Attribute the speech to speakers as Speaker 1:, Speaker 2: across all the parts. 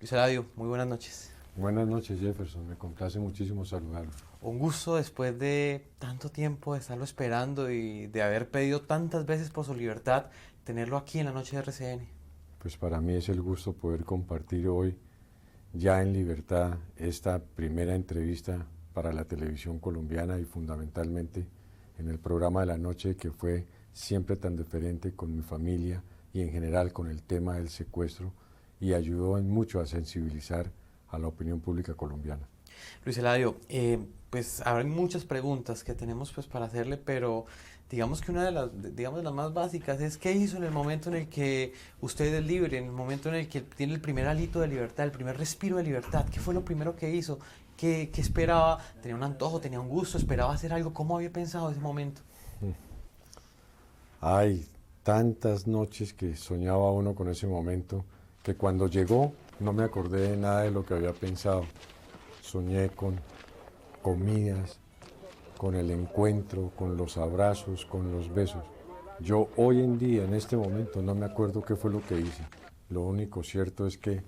Speaker 1: Luis Eladio, muy buenas noches.
Speaker 2: Buenas noches, Jefferson. Me complace muchísimo saludarlo.
Speaker 1: Un gusto después de tanto tiempo de estarlo esperando y de haber pedido tantas veces por su libertad, tenerlo aquí en la noche de RCN.
Speaker 2: Pues para mí es el gusto poder compartir hoy, ya en libertad, esta primera entrevista para la televisión colombiana y fundamentalmente en el programa de la noche que fue siempre tan diferente con mi familia y en general con el tema del secuestro y ayudó en mucho a sensibilizar a la opinión pública colombiana.
Speaker 1: Luis Eladio, pues habrá muchas preguntas que tenemos pues para hacerle, pero digamos que una de las más básicas es qué hizo en el momento en el que usted es libre, en el momento en el que tiene el primer hálito de libertad, el primer respiro de libertad. ¿Qué fue lo primero que hizo? ¿Qué esperaba? ¿Tenía un antojo? ¿Tenía un gusto? ¿Esperaba hacer algo? ¿Cómo había pensado ese momento?
Speaker 2: Hay tantas noches que soñaba uno con ese momento que cuando llegó no me acordé de nada de lo que había pensado. Soñé con comidas, con el encuentro, con los abrazos, con los besos. Yo hoy en día, en este momento, no me acuerdo qué fue lo que hice. Lo único cierto es que,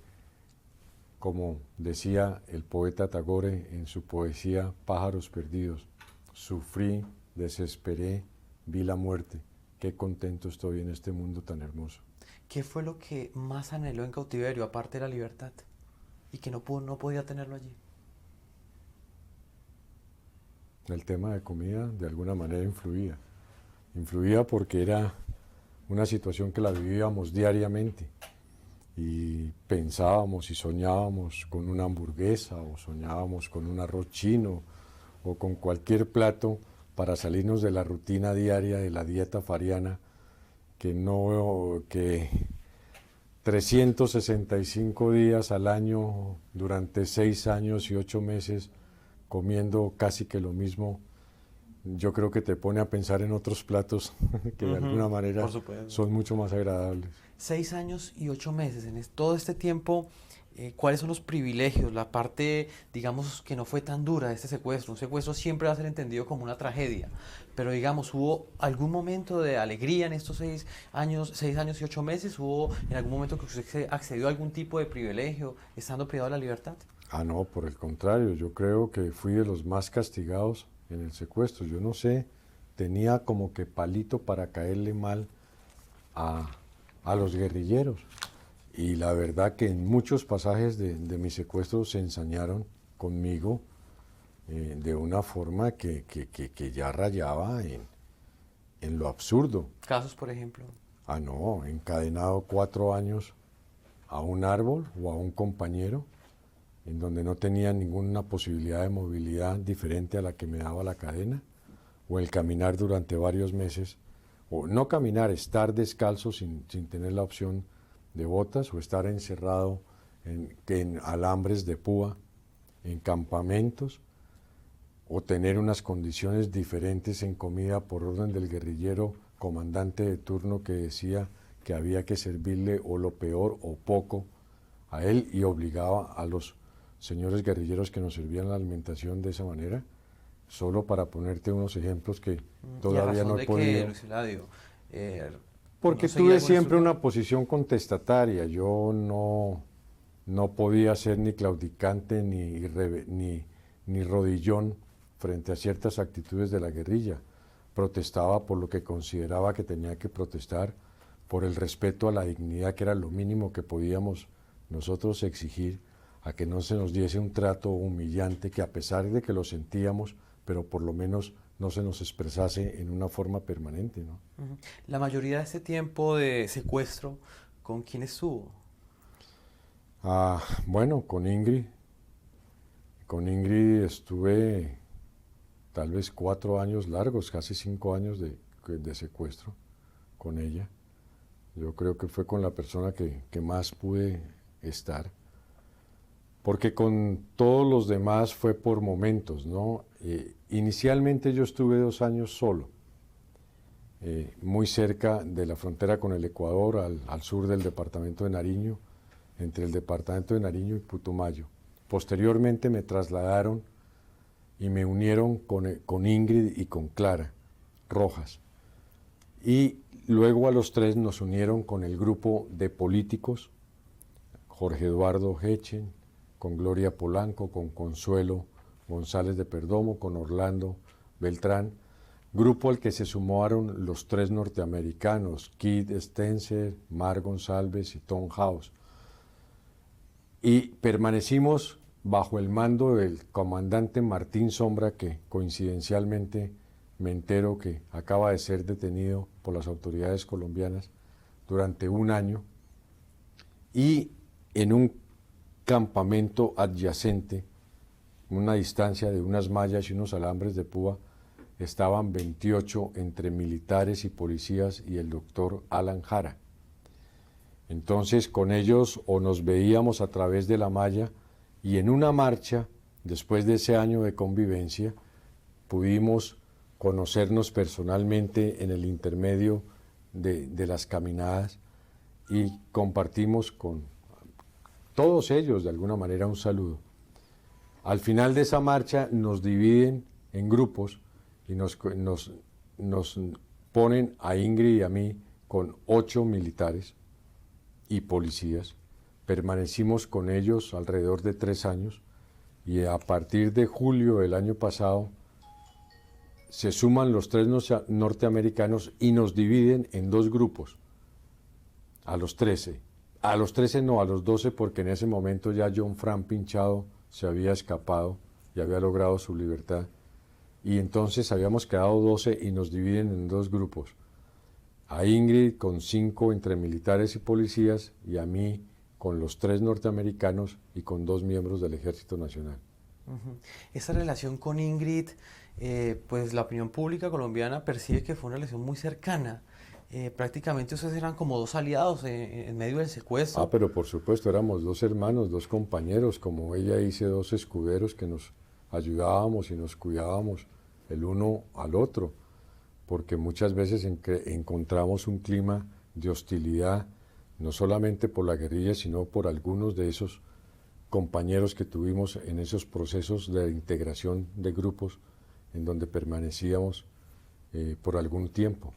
Speaker 2: como decía el poeta Tagore en su poesía Pájaros Perdidos, sufrí, desesperé, vi la muerte. Qué contento estoy en este mundo tan hermoso.
Speaker 1: ¿Qué fue lo que más anheló en cautiverio, aparte de la libertad? Y que no podía tenerlo allí.
Speaker 2: El tema de comida de alguna manera influía. Influía porque era una situación que la vivíamos diariamente y pensábamos y soñábamos con una hamburguesa o soñábamos con un arroz chino o con cualquier plato para salirnos de la rutina diaria de la dieta fariana que 365 días al año durante 6 años y 8 meses comiendo casi que lo mismo, yo creo que te pone a pensar en otros platos que de alguna manera
Speaker 1: Por supuesto.
Speaker 2: son mucho más agradables.
Speaker 1: 6 años y 8 meses. Todo este tiempo, ¿cuáles son los privilegios? La parte, digamos, que no fue tan dura de este secuestro. Un secuestro siempre va a ser entendido como una tragedia. Pero, digamos, ¿hubo algún momento de alegría en estos 6 años y 8 meses? ¿Hubo en algún momento que usted accedió a algún tipo de privilegio estando privado de la libertad?
Speaker 2: Ah, no, por el contrario, yo creo que fui de los más castigados en el secuestro. Yo no sé, tenía como que palito para caerle mal a, a los guerrilleros. Y la verdad que en muchos pasajes de mi secuestro se ensañaron conmigo de una forma que ya rayaba en lo absurdo.
Speaker 1: Casos, por ejemplo.
Speaker 2: Ah, no, encadenado 4 años a un árbol o a un compañero en donde no tenía ninguna posibilidad de movilidad diferente a la que me daba la cadena, o el caminar durante varios meses, o no caminar, estar descalzo sin tener la opción de botas, o estar encerrado en alambres de púa, en campamentos, o tener unas condiciones diferentes en comida por orden del guerrillero comandante de turno que decía que había que servirle o lo peor o poco a él y obligaba a los señores guerrilleros que nos servían la alimentación de esa manera, solo para ponerte unos ejemplos que todavía no he podido.
Speaker 1: Luis Eladio?
Speaker 2: Porque
Speaker 1: ¿No seguía
Speaker 2: tuve
Speaker 1: alguna
Speaker 2: siempre
Speaker 1: instrucción?
Speaker 2: una posición contestataria, yo no podía ser ni claudicante ni rodillón frente a ciertas actitudes de la guerrilla. Protestaba por lo que consideraba que tenía que protestar, por el respeto a la dignidad, que era lo mínimo que podíamos nosotros exigir, a que no se nos diese un trato humillante, que a pesar de que lo sentíamos, pero por lo menos no se nos expresase en una forma permanente, ¿no?
Speaker 1: La mayoría de este tiempo de secuestro, ¿con quién estuvo?
Speaker 2: Bueno, con Ingrid estuve tal vez 4 años largos, casi 5 años de secuestro con ella. Yo creo que fue con la persona que más pude estar, porque con todos los demás fue por momentos, ¿no? Inicialmente yo estuve 2 años solo, muy cerca de la frontera con el Ecuador, al sur del departamento de Nariño, entre el departamento de Nariño y Putumayo. Posteriormente me trasladaron y me unieron con Ingrid y con Clara Rojas. Y luego a los 3 nos unieron con el grupo de políticos Jorge Eduardo Hechen, con Gloria Polanco, con Consuelo González de Perdomo, con Orlando Beltrán, grupo al que se sumaron los 3 norteamericanos, Keith Stenser, Mar González y Tom House. Y permanecimos bajo el mando del comandante Martín Sombra, que coincidencialmente me entero que acaba de ser detenido por las autoridades colombianas durante un año, y en un campamento adyacente, una distancia de unas mallas y unos alambres de púa, estaban 28 entre militares y policías y el doctor Alan Jara. Entonces con ellos o nos veíamos a través de la malla, y en una marcha, después de ese año de convivencia, pudimos conocernos personalmente en el intermedio de las caminadas, y compartimos con todos ellos de alguna manera un saludo. Al final de esa marcha nos dividen en grupos y nos ponen a Ingrid y a mí con 8 militares y policías. Permanecimos con ellos alrededor de 3 años, y a partir de julio del año pasado se suman los 3 norteamericanos y nos dividen en 2 grupos, a los 13. A los 13 no, a los 12, porque en ese momento ya John Fran Pinchado se había escapado y había logrado su libertad. Y entonces habíamos quedado 12 y nos dividen en 2 grupos. A Ingrid con 5 entre militares y policías, y a mí con los 3 norteamericanos y con 2 miembros del Ejército Nacional.
Speaker 1: Esa relación con Ingrid, pues la opinión pública colombiana percibe que fue una relación muy cercana. Prácticamente ustedes eran como 2 aliados en medio del secuestro.
Speaker 2: Ah, pero por supuesto, éramos 2 hermanos, 2 compañeros, como ella dice, 2 escuderos que nos ayudábamos y nos cuidábamos el uno al otro, porque muchas veces encontramos un clima de hostilidad, no solamente por la guerrilla, sino por algunos de esos compañeros que tuvimos en esos procesos de integración de grupos en donde permanecíamos por algún tiempo.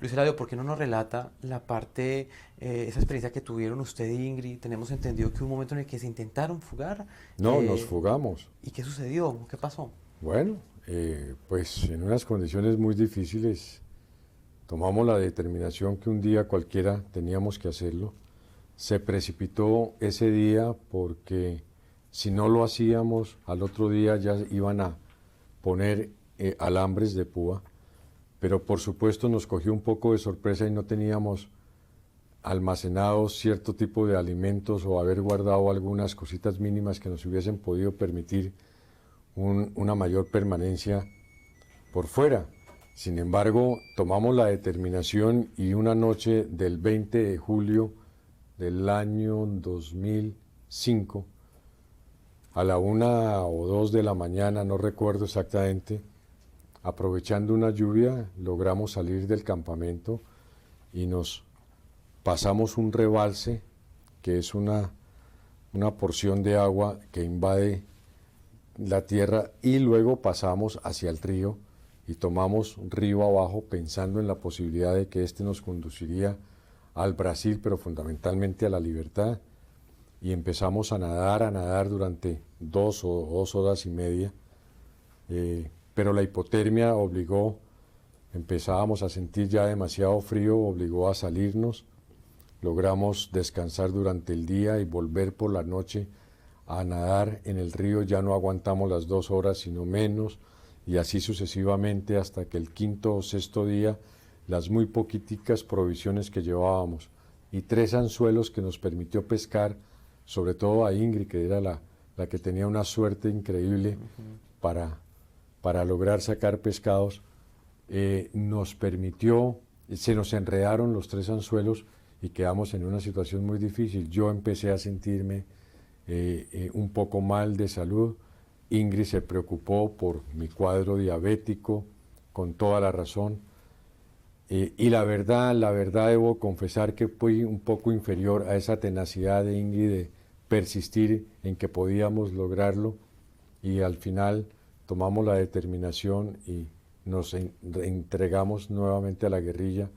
Speaker 1: Luis Eladio, ¿por qué no nos relata la parte, esa experiencia que tuvieron usted y Ingrid? Tenemos entendido que hubo un momento en el que se intentaron fugar.
Speaker 2: No, nos fugamos.
Speaker 1: ¿Y qué sucedió? ¿Qué pasó?
Speaker 2: Bueno, pues en unas condiciones muy difíciles tomamos la determinación que un día cualquiera teníamos que hacerlo. Se precipitó ese día porque si no lo hacíamos, al otro día ya iban a poner alambres de púa. Pero por supuesto nos cogió un poco de sorpresa y no teníamos almacenados cierto tipo de alimentos o haber guardado algunas cositas mínimas que nos hubiesen podido permitir una mayor permanencia por fuera. Sin embargo, tomamos la determinación, y una noche del 20 de julio del año 2005, a la 1 o 2 de la mañana, no recuerdo exactamente, aprovechando una lluvia, logramos salir del campamento y nos pasamos un rebalse, que es una porción de agua que invade la tierra, y luego pasamos hacia el río y tomamos río abajo pensando en la posibilidad de que este nos conduciría al Brasil, pero fundamentalmente a la libertad. Y empezamos a nadar durante 2 o 2 horas y media. Pero la hipotermia obligó, empezábamos a sentir ya demasiado frío, obligó a salirnos. Logramos descansar durante el día y volver por la noche a nadar en el río. Ya no aguantamos las 2 horas, sino menos, y así sucesivamente hasta que el 5º o 6º día, las muy poquiticas provisiones que llevábamos y 3 anzuelos que nos permitió pescar, sobre todo a Ingrid, que era la que tenía una suerte increíble para lograr sacar pescados, nos permitió, se nos enredaron los 3 anzuelos y quedamos en una situación muy difícil. Yo empecé a sentirme un poco mal de salud. Ingrid se preocupó por mi cuadro diabético, con toda la razón. Y la verdad debo confesar que fui un poco inferior a esa tenacidad de Ingrid de persistir en que podíamos lograrlo, y al final tomamos la determinación y nos entregamos nuevamente a la guerrilla,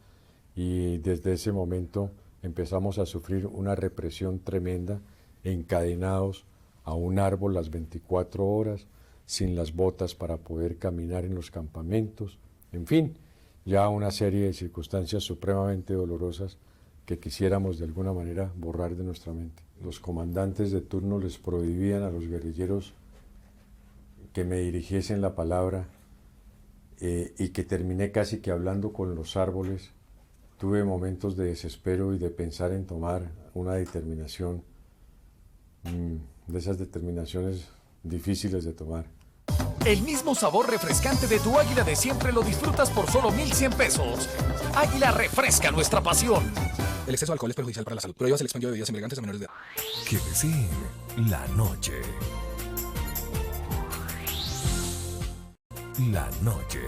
Speaker 2: y desde ese momento empezamos a sufrir una represión tremenda, encadenados a un árbol las 24 horas, sin las botas para poder caminar en los campamentos, en fin, ya una serie de circunstancias supremamente dolorosas que quisiéramos de alguna manera borrar de nuestra mente. Los comandantes de turno les prohibían a los guerrilleros que me dirigiesen la palabra y que terminé casi que hablando con los árboles. Tuve momentos de desespero y de pensar en tomar una determinación, de esas determinaciones difíciles de tomar.
Speaker 3: El mismo sabor refrescante de tu Águila de siempre lo disfrutas por solo 1,100 pesos. Águila refresca nuestra pasión.
Speaker 4: El exceso de alcohol es perjudicial para la salud. Prohíbas el expendio de bebidas embriagantes a menores de edad.
Speaker 3: Que deseen la noche. La noche.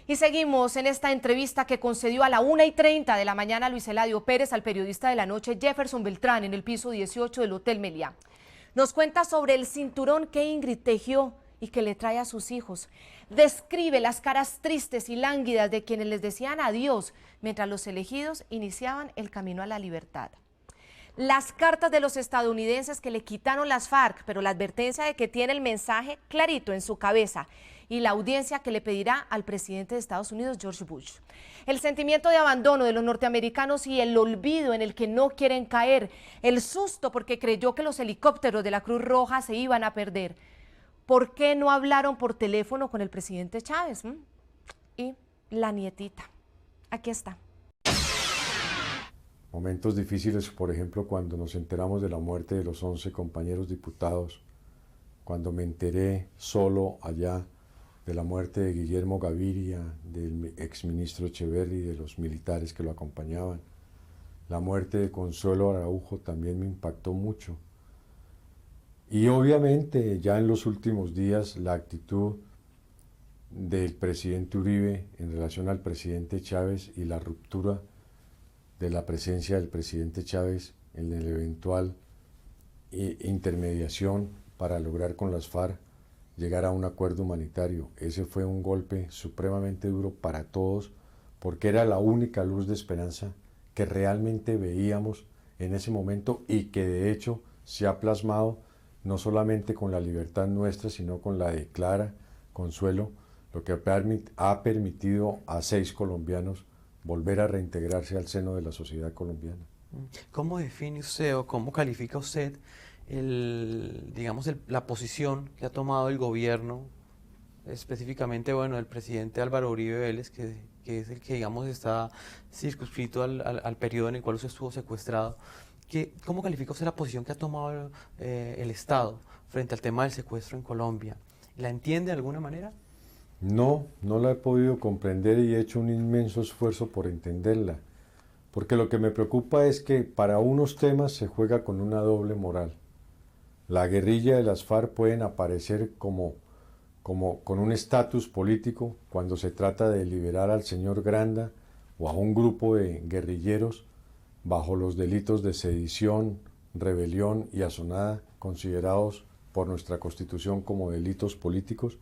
Speaker 5: Y seguimos en esta entrevista que concedió a la 1:30 de la mañana Luis Eladio Pérez al periodista de la noche Jefferson Beltrán en el piso 18 del Hotel Meliá. Nos cuenta sobre el cinturón que Ingrid tejió y que le trae a sus hijos. Describe las caras tristes y lánguidas de quienes les decían adiós mientras los elegidos iniciaban el camino a la libertad. Las cartas de los estadounidenses que le quitaron las FARC, pero la advertencia de que tiene el mensaje clarito en su cabeza y la audiencia que le pedirá al presidente de Estados Unidos, George Bush. El sentimiento de abandono de los norteamericanos y el olvido en el que no quieren caer, el susto porque creyó que los helicópteros de la Cruz Roja se iban a perder. ¿Por qué no hablaron por teléfono con el presidente Chávez? Y la nietita. Aquí está.
Speaker 2: Momentos difíciles, por ejemplo, cuando nos enteramos de la muerte de los 11 compañeros diputados, cuando me enteré solo allá de la muerte de Guillermo Gaviria, del exministro Echeverri, de los militares que lo acompañaban. La muerte de Consuelo Araujo también me impactó mucho. Y obviamente ya en los últimos días la actitud del presidente Uribe en relación al presidente Chávez y la ruptura de la presencia del presidente Chávez en el eventual intermediación para lograr con las FARC llegar a un acuerdo humanitario. Ese fue un golpe supremamente duro para todos, porque era la única luz de esperanza que realmente veíamos en ese momento y que de hecho se ha plasmado no solamente con la libertad nuestra, sino con la de Clara, Consuelo, lo que ha permitido a 6 colombianos volver a reintegrarse al seno de la sociedad colombiana.
Speaker 1: ¿Cómo define usted o cómo califica usted la posición que ha tomado el gobierno, específicamente, bueno, el presidente Álvaro Uribe Vélez, que es el que, digamos, está circunscrito al periodo en el cual usted estuvo secuestrado? ¿Cómo califica usted la posición que ha tomado el Estado frente al tema del secuestro en Colombia? ¿La entiende de alguna manera?
Speaker 2: No, no la he podido comprender y he hecho un inmenso esfuerzo por entenderla, porque lo que me preocupa es que para unos temas se juega con una doble moral. La guerrilla de las FARC pueden aparecer con un estatus político cuando se trata de liberar al señor Granda o a un grupo de guerrilleros bajo los delitos de sedición, rebelión y asonada, considerados por nuestra Constitución como delitos políticos,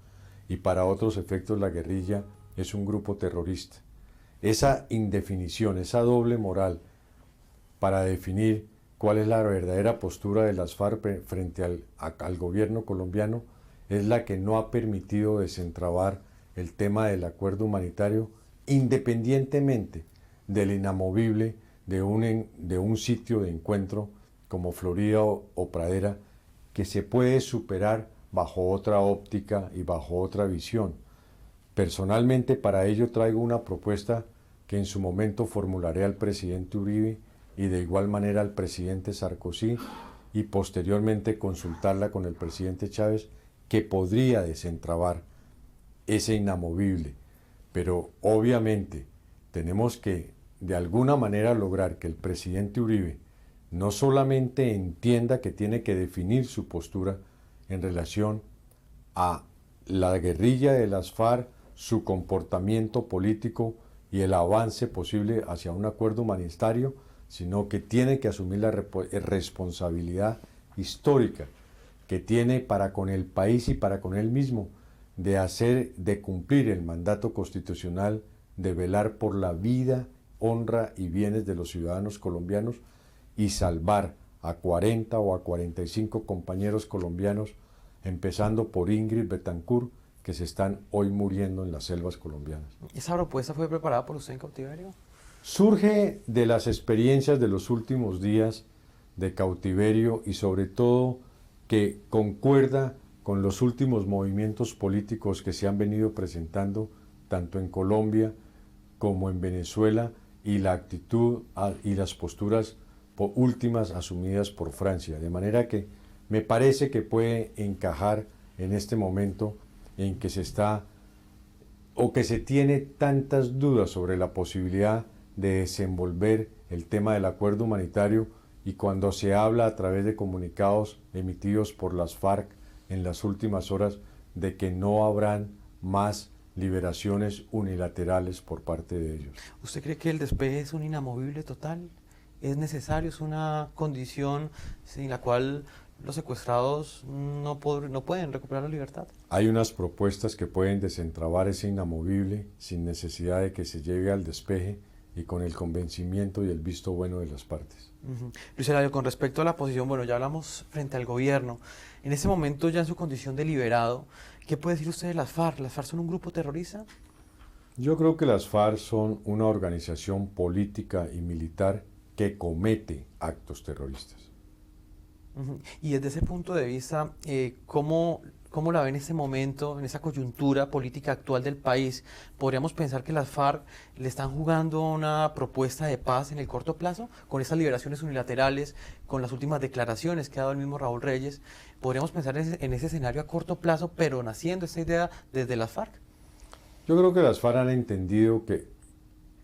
Speaker 2: y para otros efectos la guerrilla es un grupo terrorista. Esa indefinición, esa doble moral para definir cuál es la verdadera postura de las FARC frente al gobierno colombiano es la que no ha permitido desentrabar el tema del acuerdo humanitario, independientemente del inamovible de un sitio de encuentro como Florida o Pradera, que se puede superar bajo otra óptica y bajo otra visión. Personalmente, para ello traigo una propuesta que en su momento formularé al presidente Uribe y de igual manera al presidente Sarkozy, y posteriormente consultarla con el presidente Chávez, que podría desentrabar ese inamovible. Pero obviamente tenemos que de alguna manera lograr que el presidente Uribe no solamente entienda que tiene que definir su postura en relación a la guerrilla de las FARC, su comportamiento político y el avance posible hacia un acuerdo humanitario, sino que tiene que asumir la responsabilidad histórica que tiene para con el país y para con él mismo de cumplir el mandato constitucional de velar por la vida, honra y bienes de los ciudadanos colombianos y salvar a 40 o a 45 compañeros colombianos, empezando por Ingrid Betancourt, que se están hoy muriendo en las selvas colombianas.
Speaker 1: ¿Esa propuesta fue preparada por usted en cautiverio?
Speaker 2: Surge de las experiencias de los últimos días de cautiverio y sobre todo que concuerda con los últimos movimientos políticos que se han venido presentando tanto en Colombia como en Venezuela y la actitud y las posturas últimas asumidas por Francia. De manera que me parece que puede encajar en este momento en que se está o que se tiene tantas dudas sobre la posibilidad de desenvolver el tema del acuerdo humanitario y cuando se habla a través de comunicados emitidos por las FARC en las últimas horas de que no habrán más liberaciones unilaterales por parte de ellos.
Speaker 1: ¿Usted cree que el despeje es un inamovible total? ¿Es necesario? ¿Es una condición sin la cual los secuestrados no pueden recuperar la libertad?
Speaker 2: Hay unas propuestas que pueden desentrabar ese inamovible sin necesidad de que se llegue al despeje y con el convencimiento y el visto bueno de las partes.
Speaker 1: Luis Eladio, con respecto a la posición, bueno, ya hablamos frente al gobierno. En ese momento, ya en su condición de liberado, ¿qué puede decir usted de las FARC? ¿Las FARC son un grupo terrorista?
Speaker 2: Yo creo que las FARC son una organización política y militar que comete actos terroristas.
Speaker 1: Y desde ese punto de vista, ¿cómo la ve en ese momento, en esa coyuntura política actual del país? ¿Podríamos pensar que las FARC le están jugando una propuesta de paz en el corto plazo, con esas liberaciones unilaterales, con las últimas declaraciones que ha dado el mismo Raúl Reyes? ¿Podríamos pensar en ese escenario a corto plazo, pero naciendo esa idea desde las FARC?
Speaker 2: Yo creo que las FARC han entendido que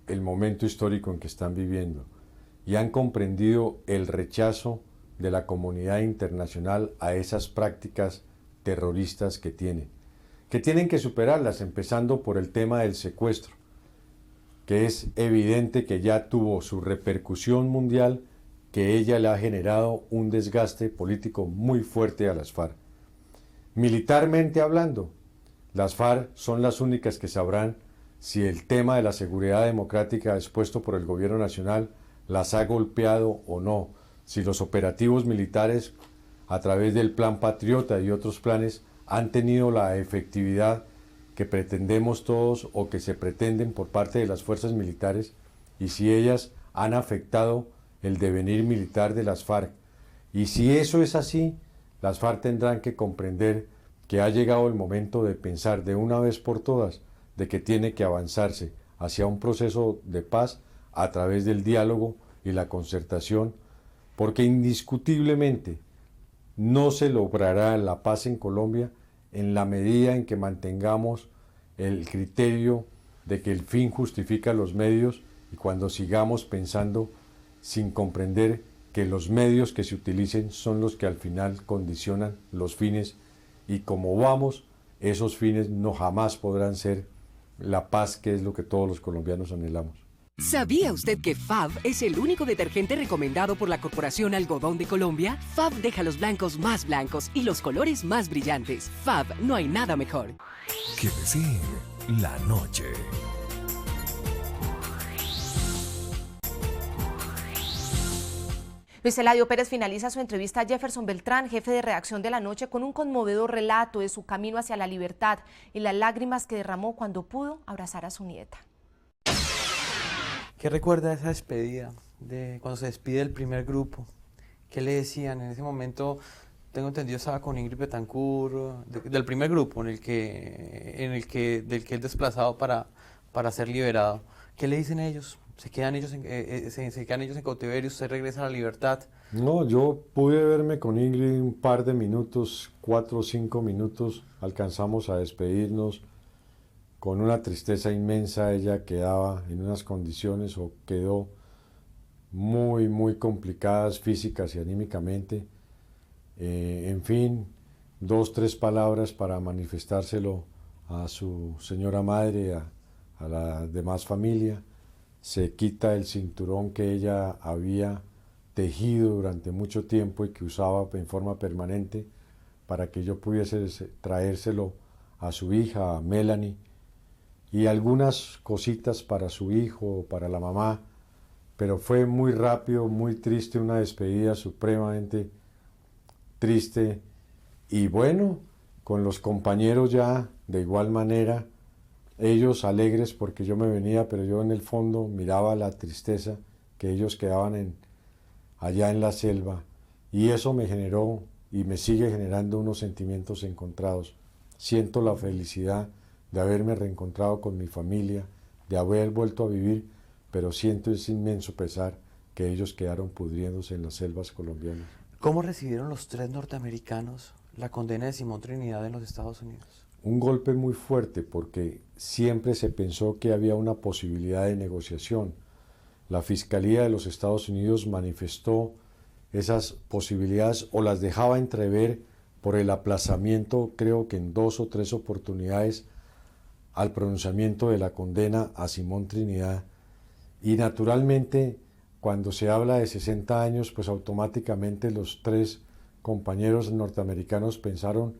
Speaker 2: el momento histórico en que están viviendo y han comprendido el rechazo de la comunidad internacional a esas prácticas terroristas que tienen que superarlas, empezando por el tema del secuestro, que es evidente que ya tuvo su repercusión mundial, que ella le ha generado un desgaste político muy fuerte a las FARC. Militarmente hablando, las FARC son las únicas que sabrán si el tema de la seguridad democrática expuesto por el gobierno nacional las ha golpeado o no, si los operativos militares a través del Plan Patriota y otros planes han tenido la efectividad que pretendemos todos o que se pretenden por parte de las fuerzas militares y si ellas han afectado el devenir militar de las FARC. Y si eso es así, las FARC tendrán que comprender que ha llegado el momento de pensar de una vez por todas de que tiene que avanzarse hacia un proceso de paz a través del diálogo y la concertación, porque indiscutiblemente no se logrará la paz en Colombia en la medida en que mantengamos el criterio de que el fin justifica los medios y cuando sigamos pensando sin comprender que los medios que se utilicen son los que al final condicionan los fines y como vamos, esos fines no jamás podrán ser la paz que es lo que todos los colombianos anhelamos.
Speaker 6: ¿Sabía usted que Fab es el único detergente recomendado por la Corporación Algodón de Colombia? Fab deja los blancos más blancos y los colores más brillantes. Fab, no hay nada mejor.
Speaker 3: Que deseen la noche.
Speaker 5: Luis Eladio Pérez finaliza su entrevista a Jefferson Beltrán, jefe de redacción de La Noche, con un conmovedor relato de su camino hacia la libertad y las lágrimas que derramó cuando pudo abrazar a su nieta.
Speaker 1: ¿Qué recuerda esa despedida, de cuando se despide del primer grupo? ¿Qué le decían? En ese momento, tengo entendido, estaba con Ingrid Betancourt, del primer grupo del que es desplazado para ser liberado. ¿Qué le dicen ellos? ¿Se quedan ellos en cautiverio? ¿Usted regresa a la libertad?
Speaker 2: No, yo pude verme con Ingrid un par de minutos, 4 o 5 minutos, alcanzamos a despedirnos. Con una tristeza inmensa, ella quedaba en unas condiciones o quedó muy, muy complicadas físicas y anímicamente. En fin, 2, 3 palabras para manifestárselo a su señora madre, a la demás familia. Se quita el cinturón que ella había tejido durante mucho tiempo y que usaba en forma permanente para que yo pudiese traérselo a su hija, a Melanie. y algunas cositas para su hijo, para la mamá, pero fue muy rápido, muy triste, una despedida supremamente triste. Y bueno, con los compañeros ya de igual manera, ellos alegres porque yo me venía, pero yo en el fondo miraba la tristeza que ellos quedaban allá en la selva, y eso me generó y me sigue generando unos sentimientos encontrados. Siento la felicidad de haberme reencontrado con mi familia, de haber vuelto a vivir, pero siento ese inmenso pesar que ellos quedaron pudriéndose en las selvas colombianas.
Speaker 1: ¿Cómo recibieron los 3 norteamericanos la condena de Simón Trinidad en los Estados Unidos?
Speaker 2: Un golpe muy fuerte, porque siempre se pensó que había una posibilidad de negociación. La Fiscalía de los Estados Unidos manifestó esas posibilidades o las dejaba entrever por el aplazamiento, creo que en 2 o 3 oportunidades, al pronunciamiento de la condena a Simón Trinidad. Y naturalmente, cuando se habla de 60 años, pues automáticamente los 3 compañeros norteamericanos pensaron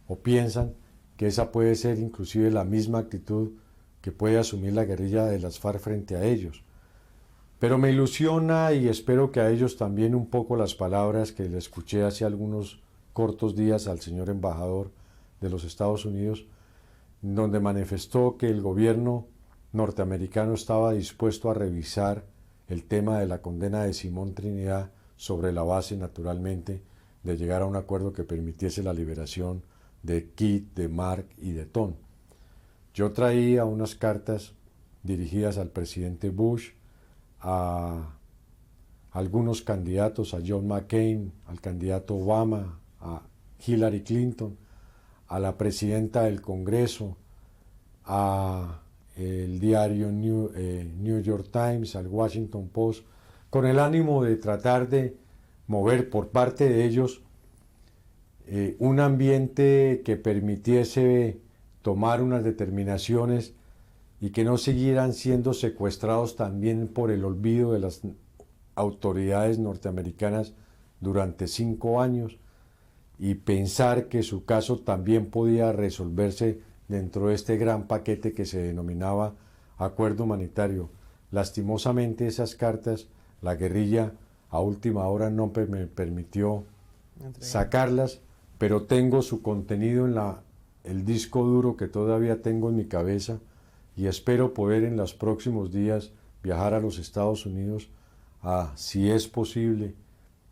Speaker 2: o piensan que esa puede ser inclusive la misma actitud que puede asumir la guerrilla de las FARC frente a ellos. Pero me ilusiona y espero que a ellos también un poco las palabras que le escuché hace algunos cortos días al señor embajador de los Estados Unidos, donde manifestó que el gobierno norteamericano estaba dispuesto a revisar el tema de la condena de Simón Trinidad sobre la base, naturalmente, de llegar a un acuerdo que permitiese la liberación de Kit, de Mark y de Tom. Yo traía unas cartas dirigidas al presidente Bush, a algunos candidatos, a John McCain, al candidato Obama, a Hillary Clinton, a la presidenta del Congreso, a el diario New York Times, al Washington Post, con el ánimo de tratar de mover por parte de ellos un ambiente que permitiese tomar unas determinaciones y que no siguieran siendo secuestrados también por el olvido de las autoridades norteamericanas durante 5 años, y pensar que su caso también podía resolverse dentro de este gran paquete que se denominaba acuerdo humanitario. Lastimosamente esas cartas, la guerrilla a última hora no me permitió sacarlas, pero tengo su contenido en el disco duro que todavía tengo en mi cabeza, y espero poder en los próximos días viajar a los Estados Unidos a, si es posible,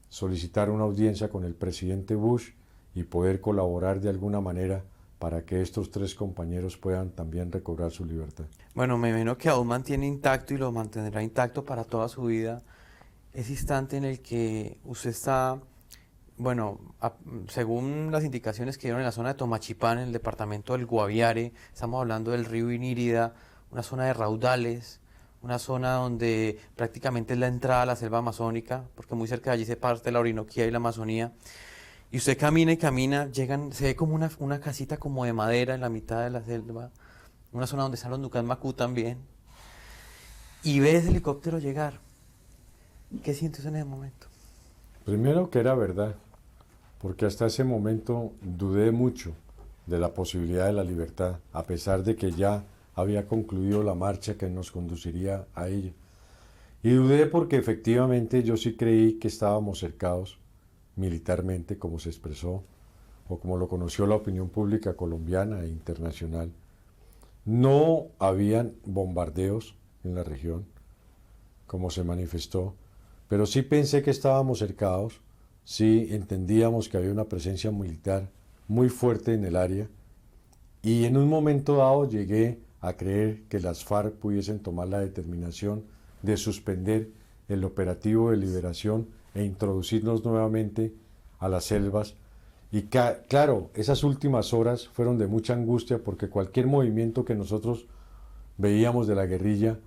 Speaker 2: solicitar una audiencia con el presidente Bush y poder colaborar de alguna manera para que estos 3 compañeros puedan también recobrar su libertad.
Speaker 1: Bueno, me imagino que aún mantiene intacto y lo mantendrá intacto para toda su vida ese instante en el que usted está, bueno, según las indicaciones que dieron en la zona de Tomachipán, en el departamento del Guaviare, estamos hablando del río Inírida, una zona de raudales, una zona donde prácticamente es la entrada a la selva amazónica, porque muy cerca de allí se parte la Orinoquía y la Amazonía. Y usted camina y camina, se ve como una casita como de madera en la mitad de la selva, una zona donde están los Nucas Macú también, y ve ese helicóptero llegar. ¿Qué siente usted en ese momento?
Speaker 2: Primero que era verdad, porque hasta ese momento dudé mucho de la posibilidad de la libertad, a pesar de que ya había concluido la marcha que nos conduciría a ella. Y dudé porque efectivamente yo sí creí que estábamos cercados militarmente, como se expresó, o como lo conoció la opinión pública colombiana e internacional. No habían bombardeos en la región, como se manifestó, pero sí pensé que estábamos cercados, sí entendíamos que había una presencia militar muy fuerte en el área, y en un momento dado llegué a creer que las FARC pudiesen tomar la determinación de suspender el operativo de liberación e introducirnos nuevamente a las selvas. Y claro, esas últimas horas fueron de mucha angustia, porque cualquier movimiento que nosotros veíamos de la guerrilla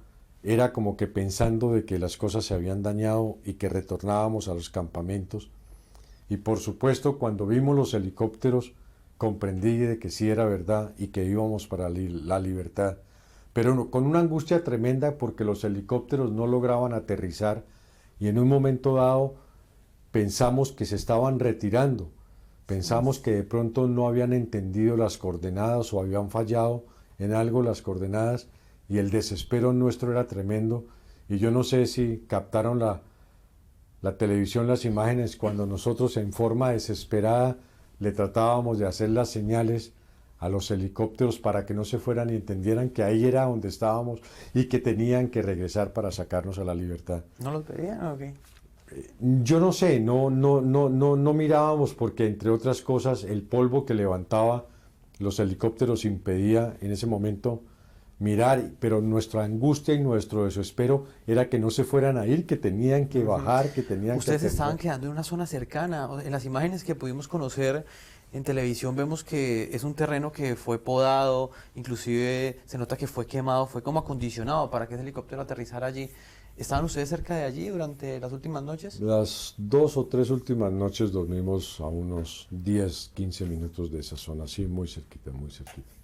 Speaker 2: era como que pensando de que las cosas se habían dañado y que retornábamos a los campamentos. Y por supuesto, cuando vimos los helicópteros, comprendí de que sí era verdad y que íbamos para la libertad, pero con una angustia tremenda porque los helicópteros no lograban aterrizar, y en un momento dado pensamos que se estaban retirando, pensamos que de pronto no habían entendido las coordenadas o habían fallado en algo las coordenadas y el desespero nuestro era tremendo. Y yo no sé si captaron la televisión, las imágenes, cuando nosotros en forma desesperada le tratábamos de hacer las señales a los helicópteros para que no se fueran y entendieran que ahí era donde estábamos y que tenían que regresar para sacarnos a la libertad.
Speaker 1: ¿No los veían o qué?
Speaker 2: Yo no sé, no mirábamos porque, entre otras cosas, el polvo que levantaba los helicópteros impedía en ese momento mirar, pero nuestra angustia y nuestro desespero era que no se fueran a ir, que tenían que bajar, que tenían
Speaker 1: Ustedes
Speaker 2: que
Speaker 1: estaban quedando en una zona cercana. En las imágenes que pudimos conocer en televisión vemos que es un terreno que fue podado, inclusive se nota que fue quemado, fue como acondicionado para que ese helicóptero aterrizara allí. ¿Estaban ustedes cerca de allí durante las últimas noches?
Speaker 2: Las 2 o 3 últimas noches dormimos a unos 10, 15 minutos de esa zona, sí, muy cerquita, muy cerquita.